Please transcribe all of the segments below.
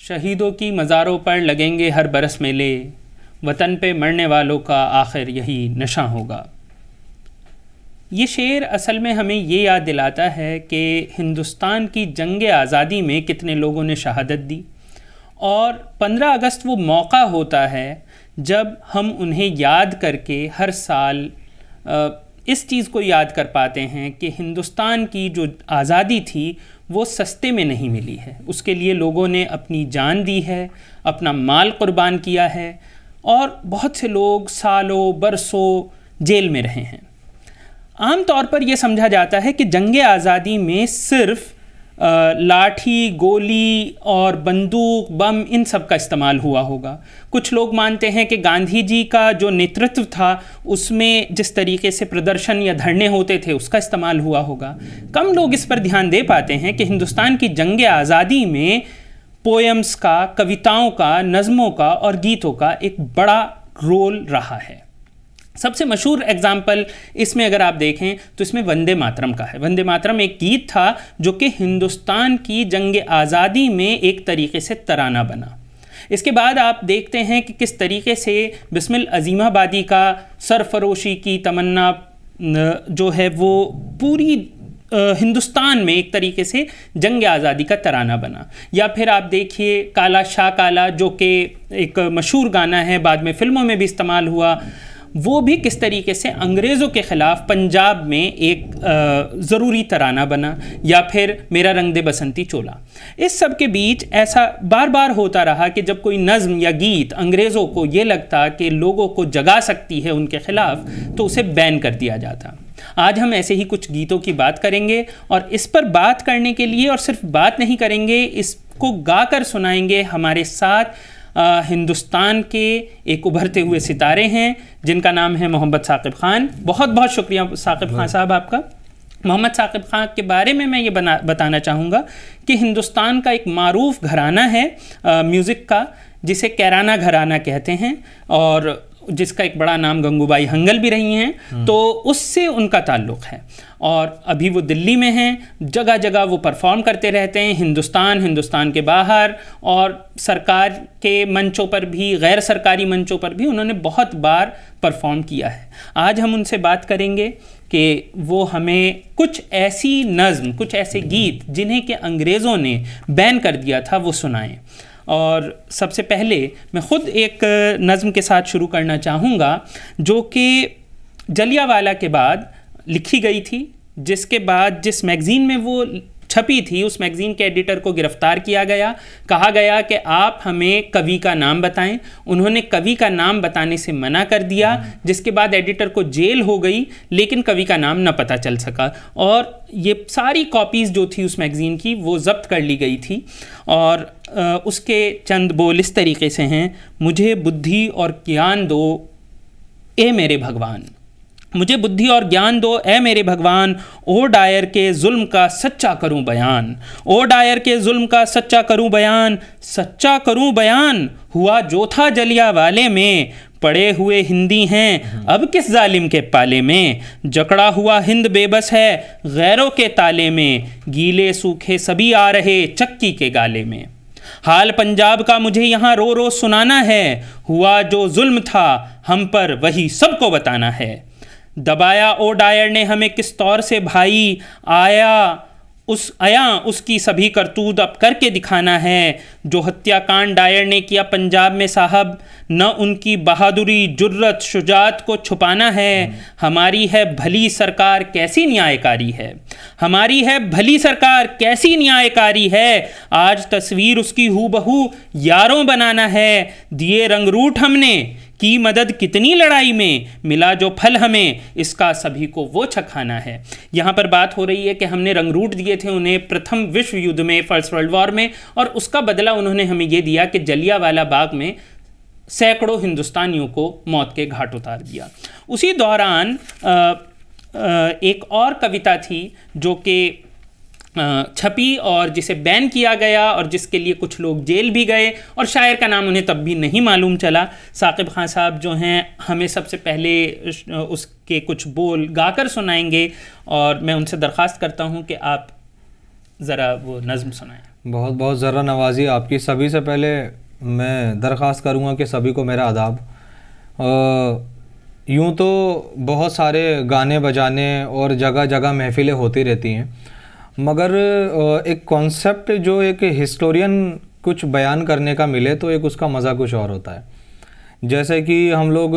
शहीदों की मज़ारों पर लगेंगे हर बरस मेले, वतन पे मरने वालों का आखिर यही नशा होगा। ये शेर असल में हमें ये याद दिलाता है कि हिंदुस्तान की जंग आज़ादी में कितने लोगों ने शहादत दी, और 15 अगस्त वो मौका होता है जब हम उन्हें याद करके हर साल इस चीज़ को याद कर पाते हैं कि हिंदुस्तान की जो आज़ादी थी वो सस्ते में नहीं मिली है। उसके लिए लोगों ने अपनी जान दी है, अपना माल कुर्बान किया है, और बहुत से लोग सालों बरसों जेल में रहे हैं। आम तौर पर यह समझा जाता है कि जंग आज़ादी में सिर्फ लाठी, गोली और बंदूक, बम, इन सब का इस्तेमाल हुआ होगा। कुछ लोग मानते हैं कि गांधी जी का जो नेतृत्व था उसमें जिस तरीके से प्रदर्शन या धरने होते थे उसका इस्तेमाल हुआ होगा। कम लोग इस पर ध्यान दे पाते हैं कि हिंदुस्तान की जंग आज़ादी में पोएम्स का, कविताओं का, नज़मों का और गीतों का एक बड़ा रोल रहा है। सबसे मशहूर एग्जाम्पल इसमें अगर आप देखें तो इसमें वंदे मातरम का है। वंदे मातरम एक गीत था जो कि हिंदुस्तान की जंग आज़ादी में एक तरीके से तराना बना। इसके बाद आप देखते हैं कि किस तरीके से बिस्मिल अज़ीमाबादी का सरफरोशी की तमन्ना जो है वो पूरी हिंदुस्तान में एक तरीके से जंग आज़ादी का तराना बना। या फिर आप देखिए काला शाह काला, जो कि एक मशहूर गाना है, बाद में फ़िल्मों में भी इस्तेमाल हुआ, वो भी किस तरीके से अंग्रेज़ों के ख़िलाफ़ पंजाब में एक ज़रूरी तराना बना। या फिर मेरा रंग दे बसंती चोला। इस सब के बीच ऐसा बार बार होता रहा कि जब कोई नज़्म या गीत अंग्रेज़ों को ये लगता कि लोगों को जगा सकती है उनके ख़िलाफ़, तो उसे बैन कर दिया जाता। आज हम ऐसे ही कुछ गीतों की बात करेंगे, और इस पर बात करने के लिए, और सिर्फ बात नहीं करेंगे, इसको गा कर सुनाएंगे हमारे साथ हिंदुस्तान के एक उभरते हुए सितारे हैं जिनका नाम है मोहम्मद साकिब खान। बहुत बहुत शुक्रिया साकिब खान साहब आपका। मोहम्मद साकिब खान के बारे में मैं ये बताना चाहूँगा कि हिंदुस्तान का एक मारूफ घराना है म्यूज़िक का, जिसे कैराना घराना कहते हैं, और जिसका एक बड़ा नाम गंगूबाई हंगल भी रही हैं, तो उससे उनका ताल्लुक़ है। और अभी वो दिल्ली में हैं, जगह जगह वो परफॉर्म करते रहते हैं, हिंदुस्तान के बाहर, और सरकार के मंचों पर भी, गैर सरकारी मंचों पर भी उन्होंने बहुत बार परफॉर्म किया है। आज हम उनसे बात करेंगे कि वो हमें कुछ ऐसी नज़्म, कुछ ऐसे गीत जिन्हें कि अंग्रेज़ों ने बैन कर दिया था, वो सुनाएं। और सबसे पहले मैं ख़ुद एक नज़्म के साथ शुरू करना चाहूँगा जो कि जलियांवाला के बाद लिखी गई थी, जिसके बाद जिस मैगज़ीन में वो छपी थी उस मैगज़ीन के एडिटर को गिरफ़्तार किया गया। कहा गया कि आप हमें कवि का नाम बताएं। उन्होंने कवि का नाम बताने से मना कर दिया, जिसके बाद एडिटर को जेल हो गई, लेकिन कवि का नाम न पता चल सका। और ये सारी कॉपीज़ जो थी उस मैगज़ीन की वो ज़ब्त कर ली गई थी। और उसके चंद बोल इस तरीके से हैं: मुझे बुद्धि और ज्ञान दो ए मेरे भगवान, मुझे बुद्धि और ज्ञान दो ए मेरे भगवान, ओ डायर के जुल्म का सच्चा करूं बयान, ओ डायर के जुल्म का सच्चा करूं बयान, सच्चा करूं बयान हुआ जो था जलियांवाले में, पड़े हुए हिंदी हैं अब किस जालिम के पाले में, जकड़ा हुआ हिंद बेबस है गैरों के ताले में, गीले सूखे सभी आ रहे चक्की के गाले में। हाल पंजाब का मुझे यहाँ रो रो सुनाना है, हुआ जो जुल्म था हम पर वही सबको बताना है। दबाया ओ डायर ने हमें किस तौर से भाई, आया उसकी सभी करतूत अब करके दिखाना है। जो हत्याकांड डायर ने किया पंजाब में साहब, न उनकी बहादुरी जुर्रत शुजात को छुपाना है। हमारी है भली सरकार कैसी न्यायकारी है, हमारी है भली सरकार कैसी न्यायकारी है, आज तस्वीर उसकी हूबहू यारों बनाना है। दिए रंगरूट हमने की मदद कितनी लड़ाई में, मिला जो फल हमें इसका सभी को वो चखाना है। यहाँ पर बात हो रही है कि हमने रंगरूट दिए थे उन्हें प्रथम विश्व युद्ध में, फर्स्ट वर्ल्ड वॉर में, और उसका बदला उन्होंने हमें ये दिया कि जलियांवाला बाग में सैकड़ों हिंदुस्तानियों को मौत के घाट उतार दिया। उसी दौरान एक और कविता थी जो कि छपी और जिसे बैन किया गया और जिसके लिए कुछ लोग जेल भी गए, और शायर का नाम उन्हें तब भी नहीं मालूम चला। साकिब खान साहब जो हैं हमें सबसे पहले उसके कुछ बोल गाकर सुनाएंगे, और मैं उनसे दरख्वास्त करता हूं कि आप ज़रा वो नज़्म सुनाएं। बहुत बहुत ज़रा नवाज़ी आपकी। सभी से पहले मैं दरख्वास्त करूँगा कि सभी को मेरा आदाब। यूँ तो बहुत सारे गाने बजाने और जगह जगह महफ़िलें होती रहती हैं, मगर एक कॉन्सेप्ट जो एक हिस्टोरियन कुछ बयान करने का मिले तो एक उसका मज़ा कुछ और होता है। जैसे कि हम लोग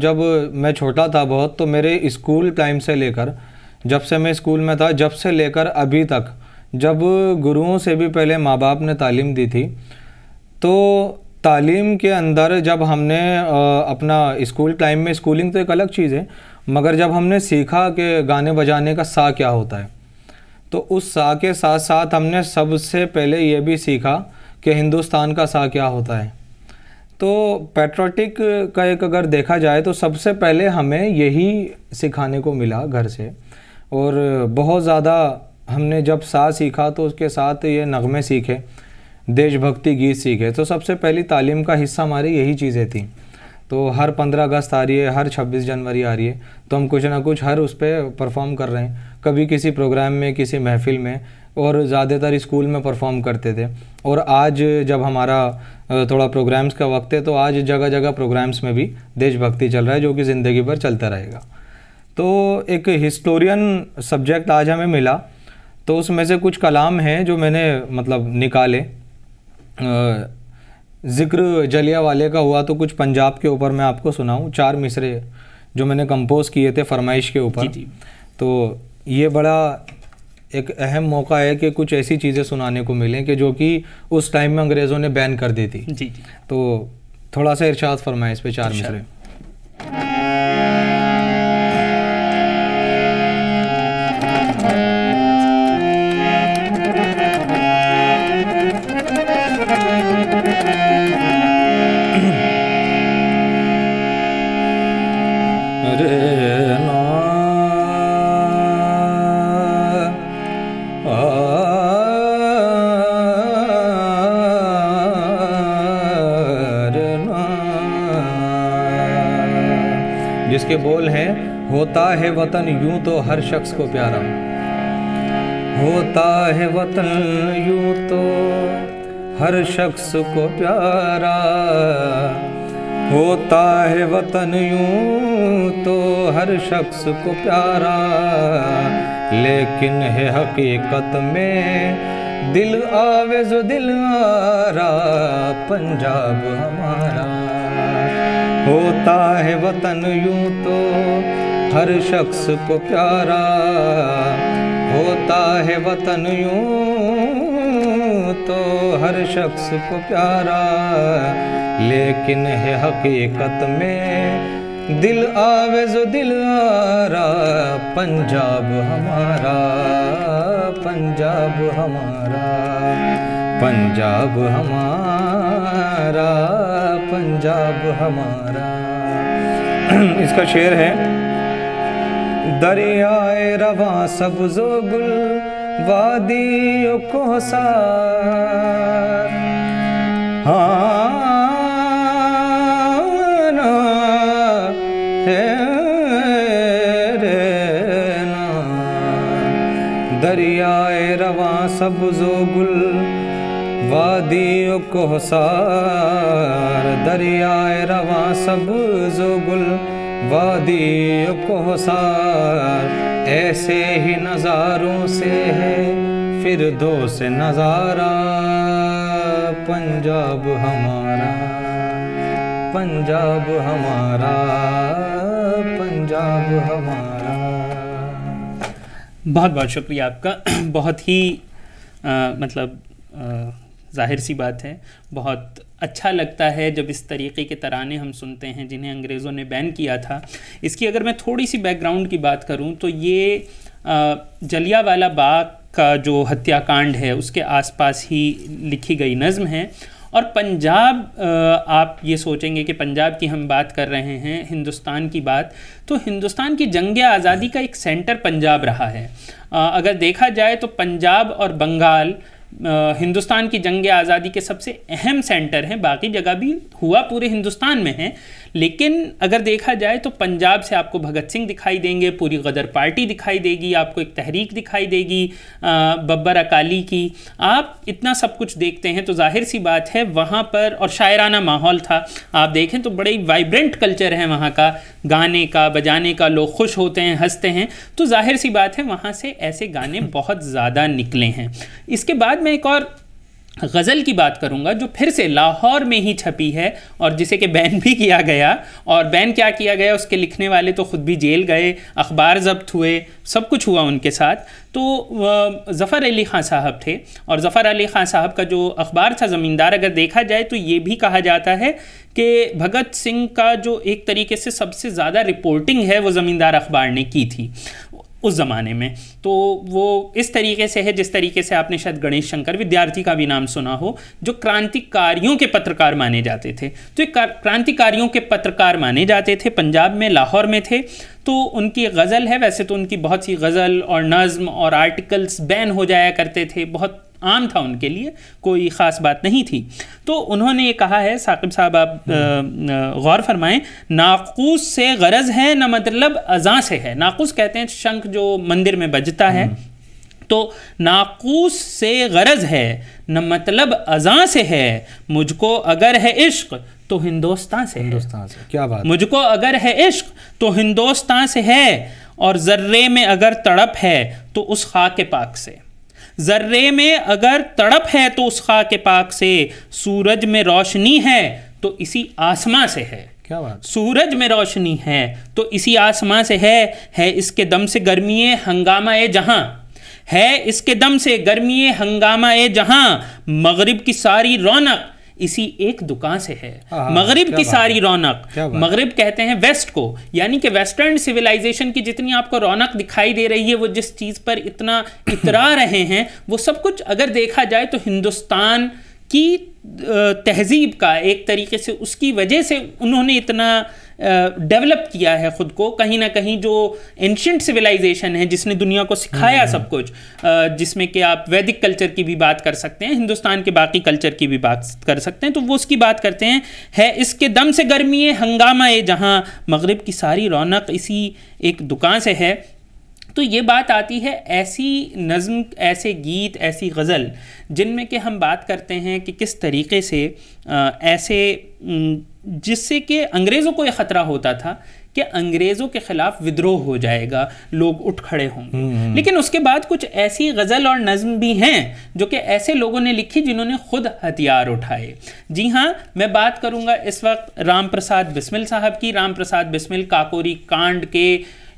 जब मैं छोटा था बहुत, तो मेरे स्कूल टाइम से लेकर, जब से मैं स्कूल में था, जब से लेकर अभी तक, जब गुरुओं से भी पहले माँ बाप ने तालीम दी थी, तो तालीम के अंदर जब हमने अपना स्कूल टाइम में, स्कूलिंग तो एक अलग चीज़ है, मगर जब हमने सीखा कि गाने बजाने का सा क्या होता है, तो उस सा के साथ साथ हमने सबसे पहले ये भी सीखा कि हिंदुस्तान का सा क्या होता है। तो पैट्रियोटिक का एक अगर देखा जाए तो सबसे पहले हमें यही सिखाने को मिला घर से, और बहुत ज़्यादा हमने जब सा सीखा तो उसके साथ ये नगमे सीखे, देशभक्ति गीत सीखे। तो सबसे पहली तालीम का हिस्सा हमारी यही चीज़ें थी। तो हर 15 अगस्त आ रही है, हर 26 जनवरी आ रही है, तो हम कुछ ना कुछ हर उस पर परफॉर्म कर रहे हैं, कभी किसी प्रोग्राम में, किसी महफ़िल में, और ज़्यादातर स्कूल में परफॉर्म करते थे। और आज जब हमारा थोड़ा प्रोग्राम्स का वक्त है, तो आज जगह जगह प्रोग्राम्स में भी देशभक्ति चल रहा है, जो कि ज़िंदगी भर चलता रहेगा। तो एक हिस्टोरियन सब्जेक्ट आज हमें मिला, तो उसमें से कुछ कलाम हैं जो मैंने मतलब निकाले। ज़िक्र जलियांवाले का हुआ तो कुछ पंजाब के ऊपर मैं आपको सुनाऊं, 4 मिसरे जो मैंने कंपोज़ किए थे फरमाइश के ऊपर। तो ये बड़ा एक अहम मौका है कि कुछ ऐसी चीज़ें सुनाने को मिलें कि जो कि उस टाइम में अंग्रेज़ों ने बैन कर दी थी। जी। तो थोड़ा सा इरशाद फरमाएं इस पे 4 मिसरे। जिसके बोल हैं, होता है वतन यूं तो हर शख्स को प्यारा, होता है वतन यूं तो हर शख्स को प्यारा, होता है वतन यूं तो हर शख्स को प्यारा, लेकिन है हकीकत में दिल आवे जो दिल आरा, पंजाब हमारा। होता है वतन यूं तो हर शख्स को प्यारा, होता है वतन यूं तो हर शख्स को प्यारा, लेकिन है हकीकत में दिल आवे जो दिल आरा, पंजाब हमारा, पंजाब हमारा, पंजाब हमारा, पंजाब हमारा। इसका शेर है, दरियाए रवां सब्ज़ो गुल वादियों को सार, दरियाए रवां सब्ज़ो गुल वादियों को सार, दरियाए रवां सब्ज़ो गुल वादियों को सार, ऐसे ही नज़ारों से है फिरदौस नज़ारा, पंजाब हमारा, पंजाब हमारा, पंजाब हमारा। बहुत बहुत शुक्रिया आपका। बहुत ही मतलब ज़ाहिर सी बात है, बहुत अच्छा लगता है जब इस तरीके के तराने हम सुनते हैं जिन्हें अंग्रेज़ों ने बैन किया था। इसकी अगर मैं थोड़ी सी बैकग्राउंड की बात करूं तो ये जलियांवाला बाग का जो हत्याकांड है उसके आसपास ही लिखी गई नज़्म है। और पंजाब, आप ये सोचेंगे कि पंजाब की हम बात कर रहे हैं, हिंदुस्तान की बात, तो हिंदुस्तान की जंग आज़ादी का एक सेंटर पंजाब रहा है। अगर देखा जाए तो पंजाब और बंगाल हिंदुस्तान की जंग आज़ादी के सबसे अहम सेंटर हैं, बाकी जगह भी हुआ पूरे हिंदुस्तान में है, लेकिन अगर देखा जाए तो पंजाब से आपको भगत सिंह दिखाई देंगे, पूरी गदर पार्टी दिखाई देगी, आपको एक तहरीक दिखाई देगी बब्बर अकाली की, आप इतना सब कुछ देखते हैं तो जाहिर सी बात है वहाँ पर, और शायराना माहौल था, आप देखें तो बड़े वाइब्रेंट कल्चर है वहाँ का, गाने का बजाने का, लोग खुश होते हैं, हंसते हैं, तो जाहिर सी बात है वहाँ से ऐसे गाने बहुत ज़्यादा निकले हैं। इसके बाद मैं एक और गज़ल की बात करूंगा जो फिर से लाहौर में ही छपी है और जिसे कि बैन भी किया गया, और बैन क्या किया गया, उसके लिखने वाले तो ख़ुद भी जेल गए, अखबार ज़ब्त हुए, सब कुछ हुआ उनके साथ। तो ज़फ़र अली ख़ान साहब थे, और ज़फ़र अली ख़ान साहब का जो अखबार था ज़मींदार, अगर देखा जाए तो ये भी कहा जाता है कि भगत सिंह का जो एक तरीके से सबसे ज़्यादा रिपोर्टिंग है वो ज़मींदार अखबार ने की थी उस ज़माने में। तो वो इस तरीके से है जिस तरीके से आपने शायद गणेश शंकर विद्यार्थी का भी नाम सुना हो, जो क्रांतिकारियों के पत्रकार माने जाते थे। तो क्रांतिकारियों के पत्रकार माने जाते थे, पंजाब में, लाहौर में थे। तो उनकी गज़ल है, वैसे तो उनकी बहुत सी गज़ल और नज़्म और आर्टिकल्स बैन हो जाया करते थे, बहुत आम था उनके लिए, कोई ख़ास बात नहीं थी। तो उन्होंने ये कहा है, साकिब साहब आप गौर फरमाएं, नाक़ूस से गरज है न मतलब अज़ां से है। नाक़ूस कहते हैं शंख जो मंदिर में बजता है, तो नाक़ूस से गरज है न मतलब अज़ां से है, मुझको अगर है इश्क तो हिंदुस्तान से है। क्या बात। मुझको अगर है इश्क तो हिंदुस्तान से है, और ज़र्रे में अगर तड़प है तो उस खाके पाक से। ज़र्रे में अगर तड़प है तो उस खाके पाक से, सूरज में रोशनी है तो इसी आसमां से है। क्या बात। सूरज में रोशनी है तो इसी आसमां से है इसके दम से गर्मीए हंगामा ए जहां, है इसके दम से गर्मीए हंगामा ए जहां, मगरिब की सारी रौनक इसी एक दुकान से है। मगरिब की सारी रौनक, मगरिब कहते हैं वेस्ट को, यानी कि वेस्टर्न सिविलाइजेशन की जितनी आपको रौनक दिखाई दे रही है, वो जिस चीज़ पर इतना इतरा रहे हैं, वो सब कुछ अगर देखा जाए तो हिंदुस्तान की तहजीब का एक तरीके से, उसकी वजह से उन्होंने इतना डेवलप किया है ख़ुद को। कहीं ना कहीं जो एंशिएंट सिविलाइजेशन है जिसने दुनिया को सिखाया सब कुछ, जिसमें कि आप वैदिक कल्चर की भी बात कर सकते हैं, हिंदुस्तान के बाकी कल्चर की भी बात कर सकते हैं, तो वो उसकी बात करते हैं। है इसके दम से गर्मी है हंगामा ए जहाँ, मगरिब की सारी रौनक इसी एक दुकान से है। तो ये बात आती है ऐसी नज़्म, ऐसे गीत, ऐसी गज़ल जिनमें कि हम बात करते हैं कि किस तरीके से ऐसे, जिससे कि अंग्रेज़ों को ये ख़तरा होता था कि अंग्रेज़ों के ख़िलाफ़ विद्रोह हो जाएगा, लोग उठ खड़े होंगे। लेकिन उसके बाद कुछ ऐसी गज़ल और नज़्म भी हैं जो कि ऐसे लोगों ने लिखी जिन्होंने ख़ुद हथियार उठाए। जी हाँ, मैं बात करूँगा इस वक्त राम प्रसाद बिस्मिल साहब की। राम प्रसाद बिस्मिल काकोरी कांड के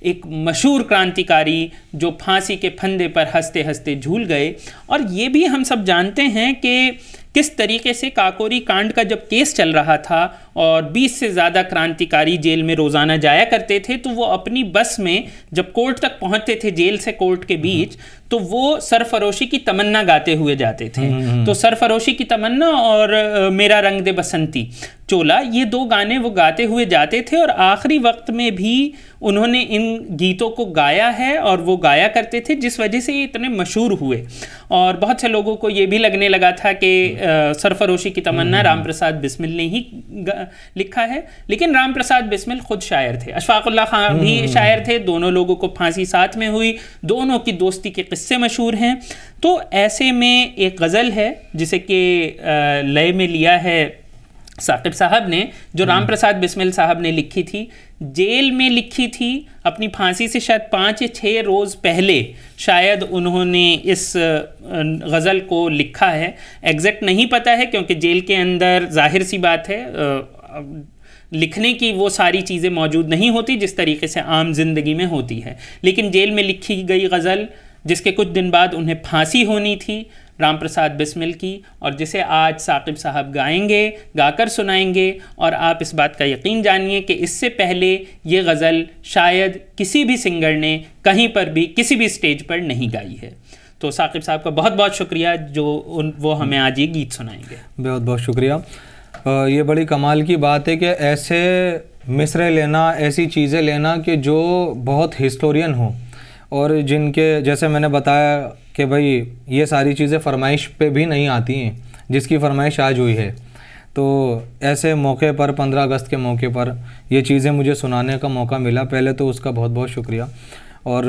एक मशहूर क्रांतिकारी जो फांसी के फंदे पर हंसते हंसते झूल गए। और ये भी हम सब जानते हैं कि किस तरीके से काकोरी कांड का जब केस चल रहा था और 20 से ज़्यादा क्रांतिकारी जेल में रोज़ाना जाया करते थे, तो वो अपनी बस में जब कोर्ट तक पहुंचते थे, जेल से कोर्ट के बीच, तो वो सरफरोशी की तमन्ना गाते हुए जाते थे। तो सरफरोशी की तमन्ना और मेरा रंग दे बसंती चोला, ये दो गाने वो गाते हुए जाते थे, और आखिरी वक्त में भी उन्होंने इन गीतों को गाया है और वो गाया करते थे, जिस वजह से ये इतने मशहूर हुए। और बहुत से लोगों को ये भी लगने लगा था कि सरफरोशी की तमन्ना राम प्रसाद बिस्मिल ने ही लिखा है, लेकिन राम प्रसाद बिस्मिल खुद शायर थे, अशफाकुल्लाह खां भी शायर थे, दोनों लोगों को फांसी साथ में हुई, दोनों की दोस्ती के किस्से मशहूर हैं। तो ऐसे में एक गज़ल है जिसे कि लय में लिया है साकिब साहब ने, जो राम प्रसाद बिस्मिल साहब ने लिखी थी, जेल में लिखी थी, अपनी फांसी से शायद 5 या 6 रोज़ पहले शायद उन्होंने इस गज़ल को लिखा है। एग्जैक्ट नहीं पता है क्योंकि जेल के अंदर जाहिर सी बात है लिखने की वो सारी चीज़ें मौजूद नहीं होती जिस तरीके से आम जिंदगी में होती है, लेकिन जेल में लिखी गई गज़ल जिसके कुछ दिन बाद उन्हें फांसी होनी थी, राम प्रसाद बिस्मिल की, और जिसे आज साकिब साहब गाएंगे, गाकर सुनाएंगे। और आप इस बात का यकीन जानिए कि इससे पहले ये गज़ल शायद किसी भी सिंगर ने कहीं पर भी किसी भी स्टेज पर नहीं गाई है। तो साकिब साहब का बहुत बहुत शुक्रिया जो वो हमें आज ये गीत सुनाएंगे। बहुत बहुत शुक्रिया। ये बड़ी कमाल की बात है कि ऐसे मिसरे लेना, ऐसी चीज़ें लेना कि जो बहुत हिस्टोरियन हो और जिनके जैसे मैंने बताया कि भाई ये सारी चीज़ें फरमाइश पे भी नहीं आती हैं, जिसकी फरमाइश आज हुई है, तो ऐसे मौके पर 15 अगस्त के मौके पर ये चीज़ें मुझे सुनाने का मौका मिला, पहले तो उसका बहुत बहुत शुक्रिया। और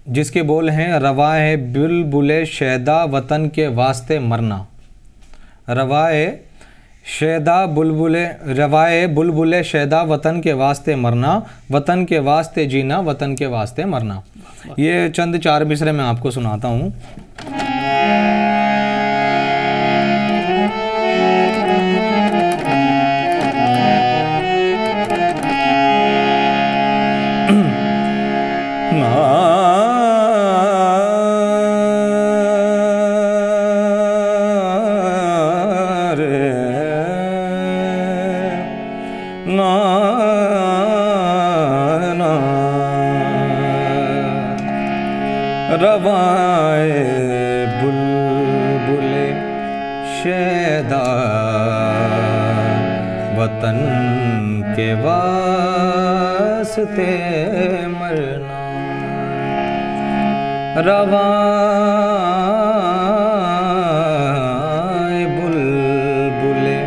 जिसके बोल हैं, रवाए बुलबुले शैदा वतन के वास्ते मरना, रवाए बुलबुले शैदा वतन के वास्ते मरना, वतन के वास्ते जीना, वतन के वास्ते मरना। ये चंद 4 मिसरे मैं आपको सुनाता हूँ। रवाए बुलबुले शैदा वतन के वास्ते मरना, रवाए बुलबुले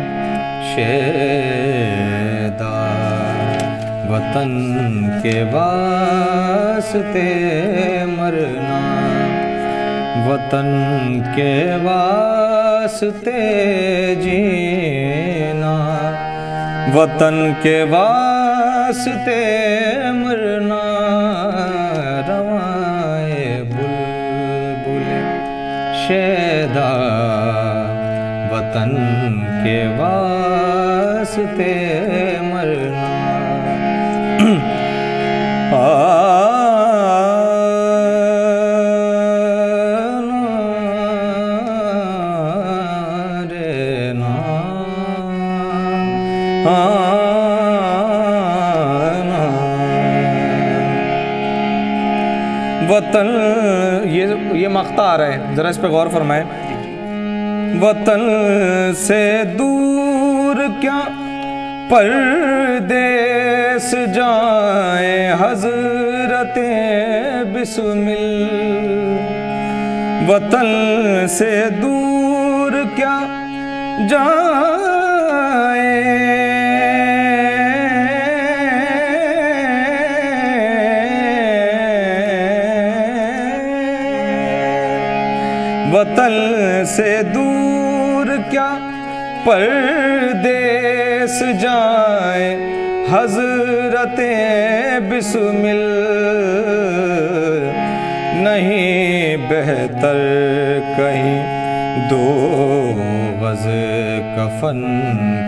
शैदा वतन के वास्ते मरना, वतन के वास्ते जीना, वतन के वास्ते मरना, रवाए बुलबुले शैदा वतन के वास्ते मरना। वतन, ये मख्ता आ रहा है, ज़रा इस पे गौर फरमाएं। वतन से दूर क्या परदेस जाए हज़रते बिस्मिल, वतन से दूर क्या जाए वतन से दूर क्या परदेस जाए हज़रते बिस्मिल, नहीं बेहतर कहीं दो गज़ कफन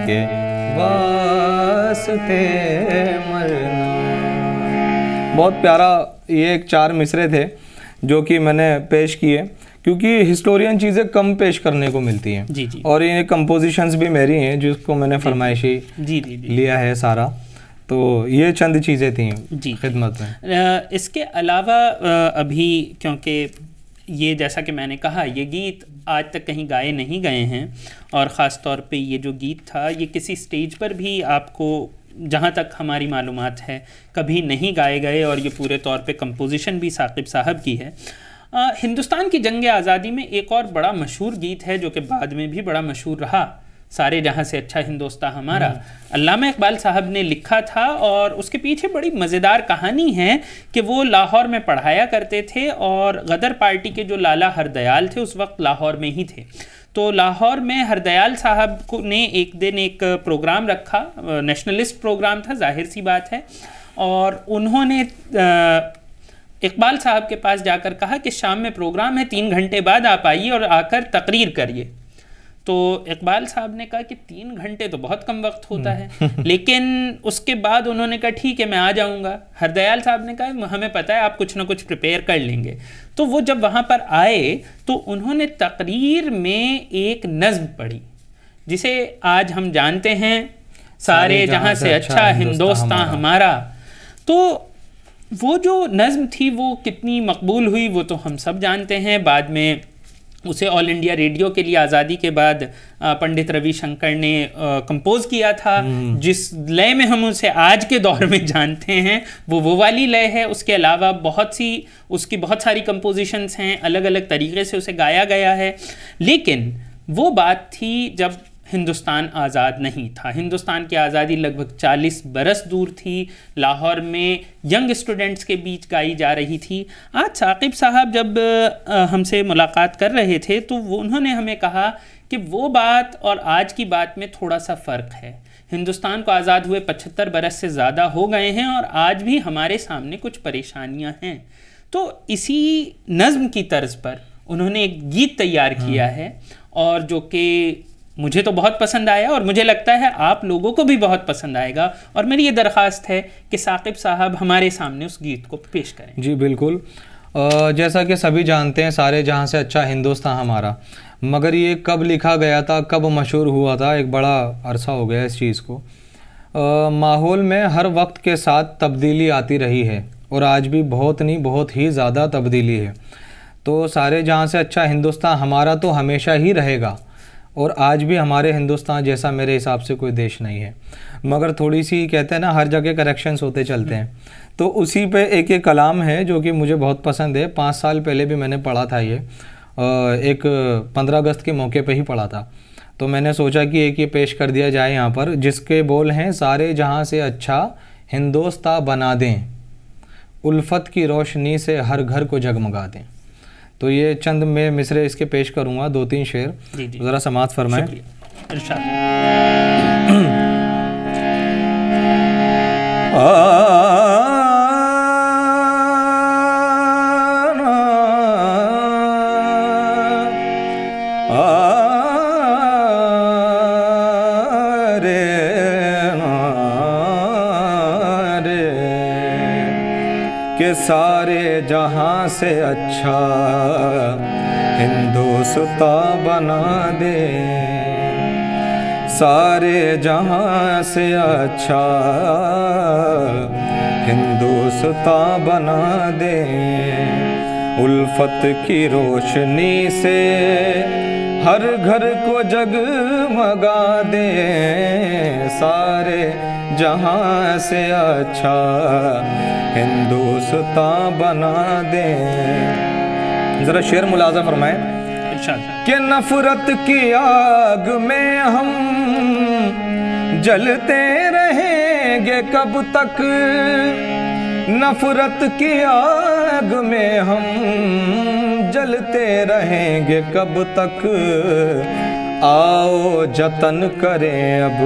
के वास्ते मरना। बहुत प्यारा ये एक 4 मिसरे थे जो कि मैंने पेश किए, क्योंकि हिस्टोरियन चीज़ें कम पेश करने को मिलती हैं। जी जी। और ये कंपोजिशंस भी मेरी हैं जिसको मैंने फरमाइशी लिया है सारा, तो ये चंद चीज़ें थी जी खिदमत में। इसके अलावा अभी क्योंकि ये जैसा कि मैंने कहा ये गीत आज तक कहीं गाए नहीं गए हैं, और ख़ास तौर पे ये जो गीत था ये किसी स्टेज पर भी आपको जहाँ तक हमारी मालूमात है कभी नहीं गाए गए, और ये पूरे तौर पे कंपोजिशन भी साकिब साहब की है। हिंदुस्तान की जंग आज़ादी में एक और बड़ा मशहूर गीत है जो कि बाद में भी बड़ा मशहूर रहा, सारे जहाँ से अच्छा हिंदुस्तान हमारा, अल्लामा इकबाल साहब ने लिखा था। और उसके पीछे बड़ी मज़ेदार कहानी है कि वो लाहौर में पढ़ाया करते थे और गदर पार्टी के जो लाला हरदयाल थे उस वक्त लाहौर में ही थे। तो लाहौर में हरदयाल साहब को ने एक दिन एक प्रोग्राम रखा, नेशनलिस्ट प्रोग्राम था, जाहिर सी बात है, और उन्होंने इकबाल साहब के पास जाकर कहा कि शाम में प्रोग्राम है, 3 घंटे बाद आप आइए और आकर तकरीर करिए। तो इकबाल साहब ने कहा कि 3 घंटे तो बहुत कम वक्त होता है, लेकिन उसके बाद उन्होंने कहा ठीक है मैं आ जाऊंगा। हरदयाल साहब ने कहा हमें पता है आप कुछ ना कुछ प्रिपेयर कर लेंगे। तो वो जब वहाँ पर आए तो उन्होंने तकरीर में एक नज़्म पढ़ी जिसे आज हम जानते हैं, सारे जहाँ से अच्छा हिंदुस्तान हमारा। तो वो जो नज़्म थी वो कितनी मकबूल हुई वो तो हम सब जानते हैं। बाद में उसे ऑल इंडिया रेडियो के लिए आज़ादी के बाद पंडित रविशंकर ने कंपोज किया था। जिस लय में हम उसे आज के दौर में जानते हैं वो वाली लय है। उसके अलावा उसकी बहुत सारी कंपोजिशंस हैं, अलग अलग तरीके से उसे गाया गया है। लेकिन वो बात थी जब हिंदुस्तान आज़ाद नहीं था। हिंदुस्तान की आज़ादी लगभग 40 बरस दूर थी। लाहौर में यंग स्टूडेंट्स के बीच गाई जा रही थी। आज साकिब साहब जब हमसे मुलाकात कर रहे थे तो उन्होंने हमें कहा कि वो बात और आज की बात में थोड़ा सा फ़र्क है। हिंदुस्तान को आज़ाद हुए 75 बरस से ज़्यादा हो गए हैं और आज भी हमारे सामने कुछ परेशानियां हैं। तो इसी नज़्म की तर्ज पर उन्होंने एक गीत तैयार किया है और जो कि मुझे तो बहुत पसंद आया और मुझे लगता है आप लोगों को भी बहुत पसंद आएगा। और मेरी ये दरख्वास्त है कि साकिब साहब हमारे सामने उस गीत को पेश करें। जी बिल्कुल। जैसा कि सभी जानते हैं, सारे जहां से अच्छा हिंदुस्तान हमारा, मगर ये कब लिखा गया था, कब मशहूर हुआ था, एक बड़ा अरसा हो गया इस चीज़ को। माहौल में हर वक्त के साथ तब्दीली आती रही है और आज भी बहुत नहीं बहुत ही ज़्यादा तब्दीली है। तो सारे जहां से अच्छा हिंदुस्तान हमारा तो हमेशा ही रहेगा और आज भी हमारे हिंदुस्तान जैसा मेरे हिसाब से कोई देश नहीं है। मगर थोड़ी सी कहते हैं ना, हर जगह करेक्शंस होते चलते हैं। तो उसी पे एक कलाम है जो कि मुझे बहुत पसंद है। 5 साल पहले भी मैंने पढ़ा था ये, एक 15 अगस्त के मौके पे ही पढ़ा था। तो मैंने सोचा कि एक ये पेश कर दिया जाए यहाँ पर, जिसके बोल हैं, सारे जहाँ से अच्छा हिंदुस्तान बना दें, उल्फत की रोशनी से हर घर को जगमगा दें। तो ये चंद मैं मिसरे इसके पेश करूँगा, 2-3 शेर, ज़रा समाअत फरमाएं। के सारे जहां से अच्छा हिंदुस्तान बना दे, सारे जहां से अच्छा हिंदुस्तान बना दे, उल्फत की रोशनी से हर घर को जगमगा दे, सारे जहां से अच्छा हिंदुस्तान बना दे। जरा शेर मुलाज़ा फरमाएं कि नफरत की आग में हम जलते रहेंगे कब तक, नफरत की आग में हम जलते रहेंगे कब तक, आओ जतन करें अब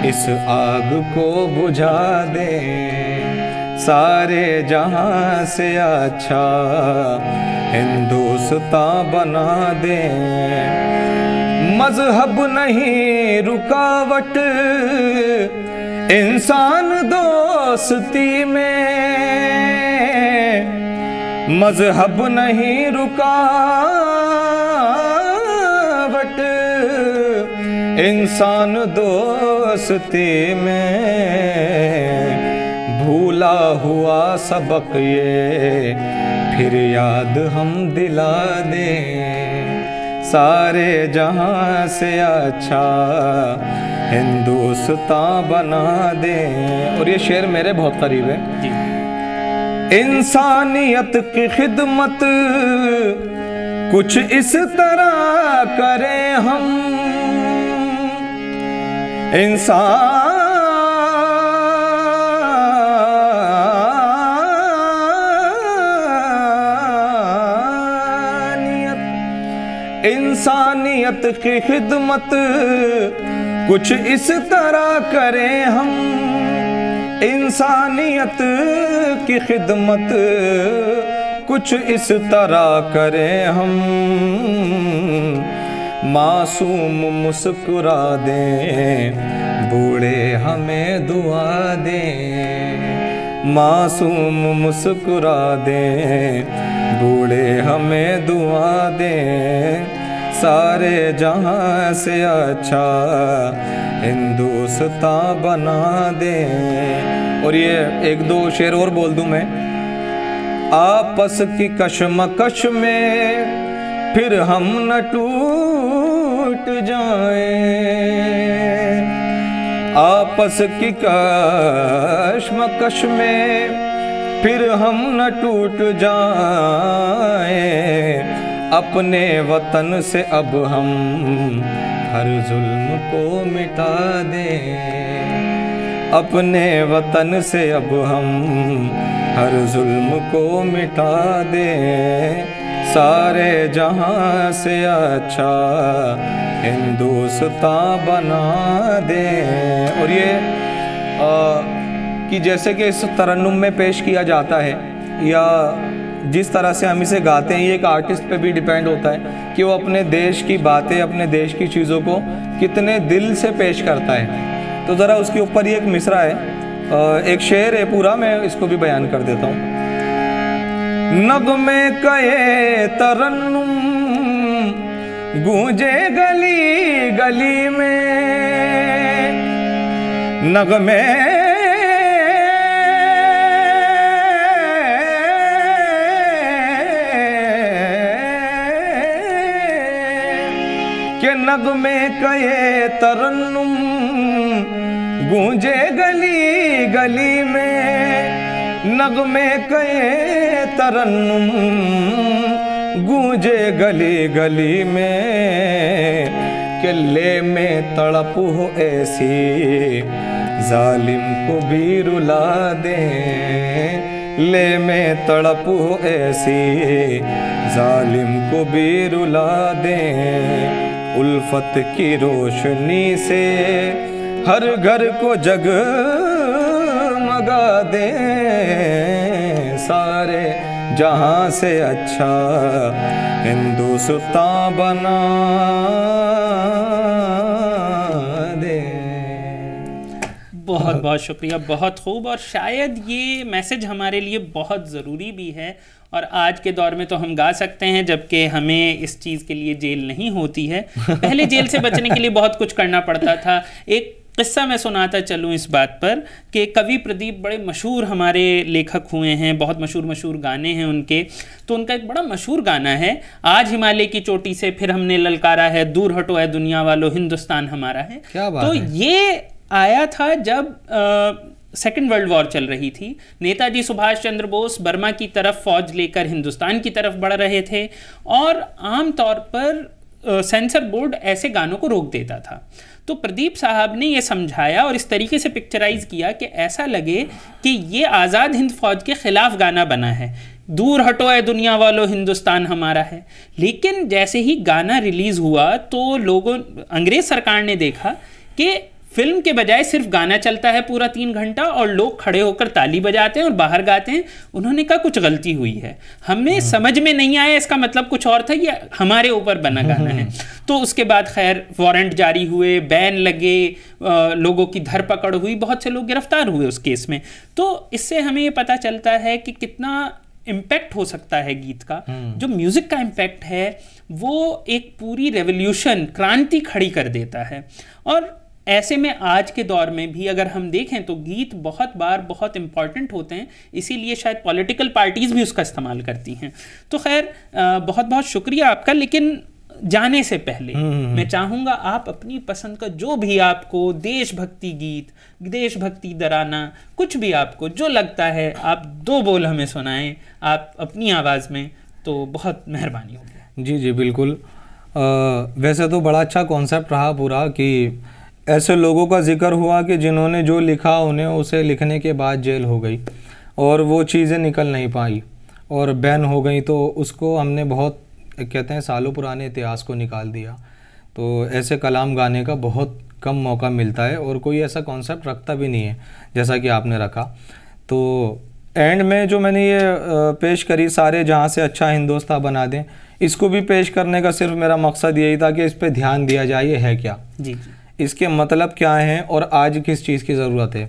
इस आग को बुझा दें, सारे जहां से अच्छा हिंदुस्तान बना दे। मजहब नहीं रुकावट इंसान दोस्ती में, मजहब नहीं रुकावट इंसान दोस्ती में, भूला हुआ सबक ये फिर याद हम दिला दें, सारे जहां से अच्छा हिंदुस्तान बना दें। और ये शेर मेरे बहुत करीब है जी। इंसानियत की खिदमत कुछ इस तरह करें हम, इंसानियत की खिदमत कुछ इस तरह करें हम, इंसानियत की खिदमत कुछ इस तरह करें हम, मासूम मुस्कुरा दें बूढ़े हमें दुआ दें, मासूम मुस्कुरा दें बूढ़े हमें दुआ दें, सारे जहां से अच्छा हिंदुस्तान बना दें। और ये 1-2 शेर और बोल दूं मैं। आपस की कशमकश में फिर हम न टूट जाएं, आपस की कश्मकश में फिर हम न टूट जाएं, अपने वतन से अब हम हर जुल्म को मिटा दें, अपने वतन से अब हम हर जुल्म को मिटा दें, सारे जहां से अच्छा हिंदुस्तान बना दें। और ये कि जैसे कि इस तरन्नुम में पेश किया जाता है या जिस तरह से हम इसे गाते हैं, ये एक आर्टिस्ट पे भी डिपेंड होता है कि वो अपने देश की बातें, अपने देश की चीज़ों को कितने दिल से पेश करता है। तो ज़रा उसके ऊपर ही एक मिसरा है, एक शेर है पूरा, मैं इसको भी बयान कर देता हूँ। नगमे कए तरन्नुम गूंजे गली गली में, नगमे के नगमे कए तरन्नुम गूंजे गली गली में, नगमे कए तरन्नुम गूंजे गली गली में, किले में तड़प हो ऐसी जालिम को भी रुला दें, ले में तड़प हो ऐसी जालिम को भी रुला दें, उल्फत की रोशनी से हर घर को जगमगा दें, सारे जहां से अच्छा हिंदुस्तान बना दे। बहुत बहुत शुक्रिया, बहुत खूब। और शायद ये मैसेज हमारे लिए बहुत ज़रूरी भी है, और आज के दौर में तो हम गा सकते हैं जबकि हमें इस चीज़ के लिए जेल नहीं होती है। पहले जेल से बचने के लिए बहुत कुछ करना पड़ता था। एक किस्सा मैं सुनाता चलूँ इस बात पर कि कवि प्रदीप बड़े मशहूर हमारे लेखक हुए हैं, बहुत मशहूर गाने हैं उनके। तो उनका एक बड़ा मशहूर गाना है, आज हिमालय की चोटी से फिर हमने ललकारा है, दूर हटो है दुनिया वालों, हिंदुस्तान हमारा है। क्या बात तो है? ये आया था जब सेकेंड वर्ल्ड वॉर चल रही थी। नेताजी सुभाष चंद्र बोस बर्मा की तरफ फौज लेकर हिंदुस्तान की तरफ बढ़ रहे थे, और आम तौर पर सेंसर बोर्ड ऐसे गानों को रोक देता था। तो प्रदीप साहब ने ये समझाया और इस तरीके से पिक्चराइज किया कि ऐसा लगे कि ये आज़ाद हिंद फौज के खिलाफ गाना बना है, दूर हटो है दुनिया वालों, हिंदुस्तान हमारा है। लेकिन जैसे ही गाना रिलीज़ हुआ तो अंग्रेज़ सरकार ने देखा कि फिल्म के बजाय सिर्फ गाना चलता है पूरा 3 घंटा और लोग खड़े होकर ताली बजाते हैं और बाहर गाते हैं। उन्होंने कहा कुछ गलती हुई है, हमें समझ में नहीं आया, इसका मतलब कुछ और था, ये हमारे ऊपर बना गाना है। तो उसके बाद खैर वारंट जारी हुए, बैन लगे, लोगों की धरपकड़ हुई, बहुत से लोग गिरफ्तार हुए उस केस में। तो इससे हमें ये पता चलता है कि कितना इम्पैक्ट हो सकता है गीत का। जो म्यूज़िक का इम्पैक्ट है वो एक पूरी रेवोल्यूशन, क्रांति खड़ी कर देता है। और ऐसे में आज के दौर में भी अगर हम देखें तो गीत बहुत बार बहुत इम्पॉर्टेंट होते हैं, इसीलिए शायद पॉलिटिकल पार्टीज़ भी उसका इस्तेमाल करती हैं। तो खैर बहुत बहुत शुक्रिया आपका। लेकिन जाने से पहले मैं चाहूँगा आप अपनी पसंद का जो भी आपको देशभक्ति गीत, देशभक्ति दराना, कुछ भी आपको जो लगता है आप 2 बोल हमें सुनाएं आप अपनी आवाज़ में, तो बहुत मेहरबानी होगी। जी जी बिल्कुल। वैसे तो बड़ा अच्छा कॉन्सेप्ट रहा पूरा कि ऐसे लोगों का जिक्र हुआ कि जिन्होंने जो लिखा उन्हें उसे लिखने के बाद जेल हो गई और वो चीज़ें निकल नहीं पाई और बैन हो गई, तो उसको हमने बहुत कहते हैं सालों पुराने इतिहास को निकाल दिया। तो ऐसे कलाम गाने का बहुत कम मौका मिलता है और कोई ऐसा कॉन्सेप्ट रखता भी नहीं है जैसा कि आपने रखा। तो एंड में जो मैंने ये पेश करी, सारे जहाँ से अच्छा हिंदुस्तान बना दें, इसको भी पेश करने का सिर्फ मेरा मकसद यही था कि इस पर ध्यान दिया जाए ये है क्या, जी, इसके मतलब क्या हैं और आज किस चीज़ की ज़रूरत है।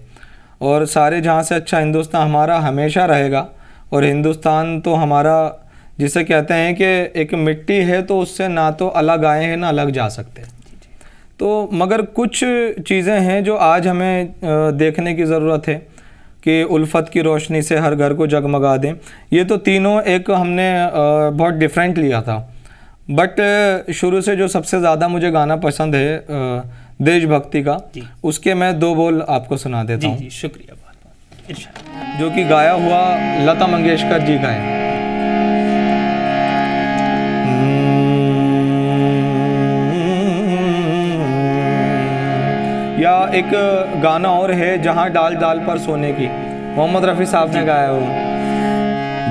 और सारे जहाँ से अच्छा हिंदुस्तान हमारा हमेशा रहेगा, और हिंदुस्तान तो हमारा जिसे कहते हैं कि एक मिट्टी है तो उससे ना तो अलग आए हैं ना अलग जा सकते। तो मगर कुछ चीज़ें हैं जो आज हमें देखने की ज़रूरत है कि उल्फत की रोशनी से हर घर को जगमगा दें। ये तो तीनों एक हमने बहुत डिफरेंट लिया था, बट शुरू से जो सबसे ज़्यादा मुझे गाना पसंद है देशभक्ति का, उसके मैं 2 बोल आपको सुना देता हूँ। जी, शुक्रिया बहुत बहुत, इरशाद। जो कि गाया हुआ लता मंगेशकर जी का है। या एक गाना और है, जहाँ डाल डाल पर सोने की, मोहम्मद रफ़ी साहब ने गाया हो।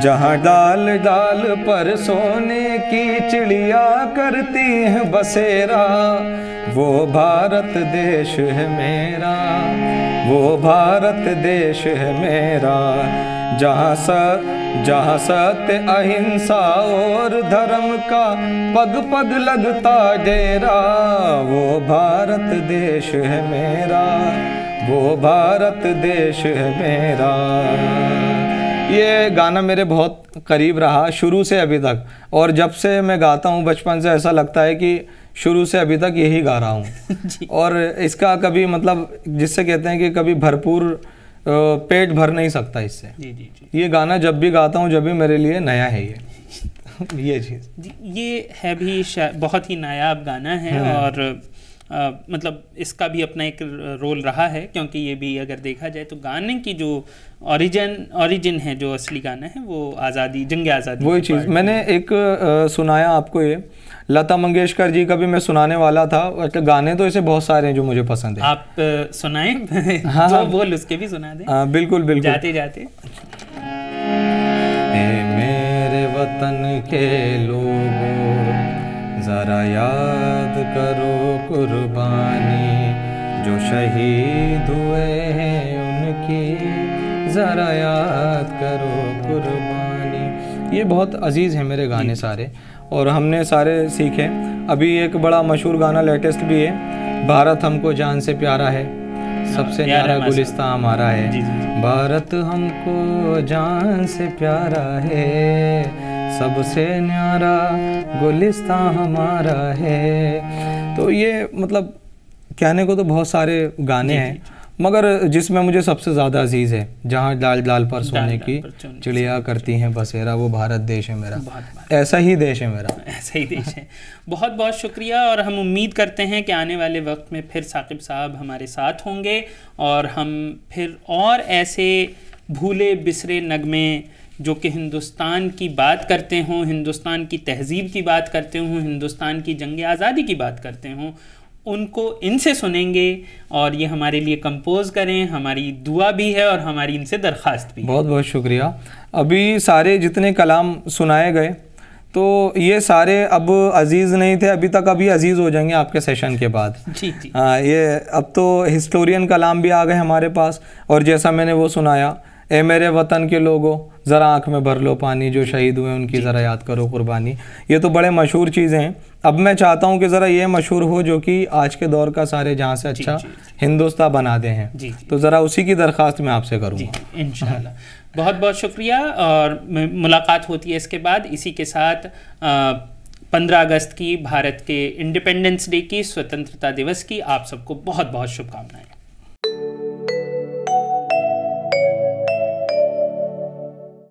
जहाँ डाल डाल पर सोने की चिड़िया करती है बसेरा, वो भारत देश है मेरा, वो भारत देश है मेरा। जहाँ सत्य अहिंसा और धर्म का पग पग लगता डेरा, वो भारत देश है मेरा, वो भारत देश है मेरा। ये गाना मेरे बहुत करीब रहा शुरू से अभी तक, और जब से मैं गाता हूँ बचपन से ऐसा लगता है कि शुरू से अभी तक यही गा रहा हूँ। और इसका कभी मतलब जिससे कहते हैं कि कभी भरपूर पेट भर नहीं सकता इससे। ये गाना जब भी गाता हूँ जब भी मेरे लिए नया है ये चीज़। ये है भी बहुत ही नायाब गाना है, और मतलब इसका भी अपना एक रोल रहा है, क्योंकि ये भी अगर देखा जाए तो गाने की जो ओरिजिन है, जो असली गाना है, वो आज़ादी, जंग आज़ादी। वही चीज़ मैंने एक सुनाया आपको, ये लता मंगेशकर जी का भी मैं सुनाने वाला था। गाने तो ऐसे बहुत सारे हैं जो मुझे पसंद है। आप सुनाएं? हाँ, तो बोल उसके भी सुना दें। बिल्कुल बिल्कुल। जाते जाते। मेरे वतन के लोगों, ज़रा याद करो कुर्बानी, जो शहीद हुए हैं उनकी, ज़रा याद करो कुर्बानी। ये बहुत अजीज़ है मेरे गाने सारे, और हमने सारे सीखे। अभी एक बड़ा मशहूर गाना लेटेस्ट भी है, भारत हमको जान से प्यारा है, सबसे न्यारा गुलिस्तां हमारा है। भारत हमको जान से प्यारा है, सबसे न्यारा गुलिस्तां हमारा है। तो ये मतलब कहने को तो बहुत सारे गाने हैं, मगर जिसमें मुझे सबसे ज़्यादा अजीज़ है, जहाँ डाल डाल पर सोने की चिड़िया करती हैं बसेरा, वो भारत देश है मेरा। ऐसा ही देश है मेरा, ऐसा ही देश है। बहुत बहुत शुक्रिया, और हम उम्मीद करते हैं कि आने वाले वक्त में फिर साकिब साहब हमारे साथ होंगे, और हम फिर और ऐसे भूले बिसरे नगमे जो कि हिंदुस्तान की बात करते हों, हिंदुस्तान की तहज़ीब की बात करते हों, हिंदुस्तान की जंग आज़ादी की बात करते हों, उनको इनसे सुनेंगे, और ये हमारे लिए कंपोज़ करें। हमारी दुआ भी है और हमारी इनसे दरख्वास्त भी। बहुत बहुत शुक्रिया। अभी सारे जितने कलाम सुनाए गए, तो ये सारे अब अजीज़ नहीं थे अभी तक, अभी अजीज़ हो जाएंगे आपके सेशन के बाद। जी। हाँ, ये अब तो हिस्टोरियन कलाम भी आ गए हमारे पास, और जैसा मैंने वो सुनाया, ए मेरे वतन के लोगों, ज़रा आँख में भर लो पानी, जो शहीद हुए उनकी ज़रा याद करो कुर्बानी। ये तो बड़े मशहूर चीज़ें हैं। अब मैं चाहता हूँ कि ज़रा ये मशहूर हो जो कि आज के दौर का सारे जहाँ से अच्छा हिंदुस्तान बना दे हैं। तो ज़रा उसी की दरख्वास्त मैं आपसे करूँगा इंशाल्लाह। बहुत बहुत शुक्रिया, और मुलाकात होती है इसके बाद। इसी के साथ 15 अगस्त की, भारत के इंडिपेंडेंस डे की, स्वतंत्रता दिवस की आप सबको बहुत बहुत शुभकामनाएं।